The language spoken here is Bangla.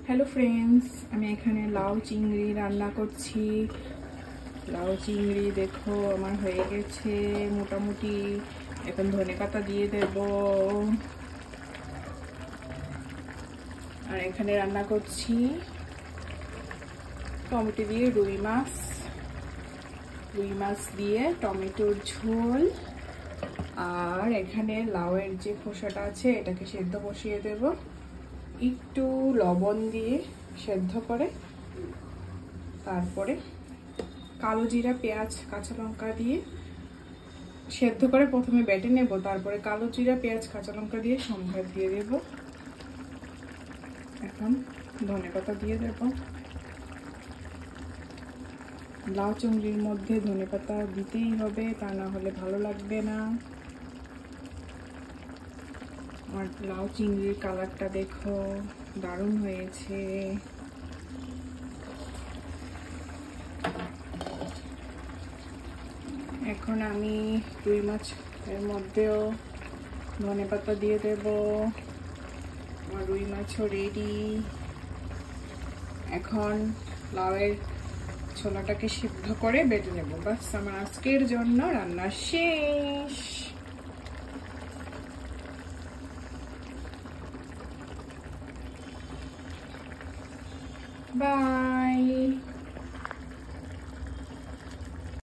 হ্যালো ফ্রেন্ডস, আমি এখানে লাউ চিংড়ি রান্না করছি। লাউ চিংড়ি দেখো আমার হয়ে গেছে মোটামুটি। এখন ধনেপাতা দিয়ে দেব। আর এখানে রান্না করছি টমেটো দিয়ে রুই মাছ দিয়ে টমেটোর ঝোল। আর এখানে লাউয়ের যে খোসাটা আছে এটাকে সেদ্ধ বসিয়ে দেব, একটু লবণ দিয়ে সেদ্ধ করে। তারপরে কালো জিরা, পেঁয়াজ, কাঁচা লঙ্কা দিয়ে সেদ্ধ করে প্রথমে বেটে নেব, তারপরে কালো জিরা, পেঁয়াজ, কাঁচা লঙ্কা দিয়ে সম্ভার দিয়ে দেব। এখন ধনেপাতা দিয়ে দেব। লাউ চিংড়ির মধ্যে ধনেপাতা দিতেই হবে, তা না হলে ভালো লাগবে না। আর লাউ চিংড়ির কালারটা দেখো দারুণ হয়েছে। এখন আমি রুই মাছের মধ্যেও ধনেপাতা দিয়ে দেব। আমার রুই মাছও রেডি। এখন লাউয়ের ছোলাটাকে সিদ্ধ করে বেটে নেব। বাস, আমার আজকের জন্য রান্না শেষ। বাই।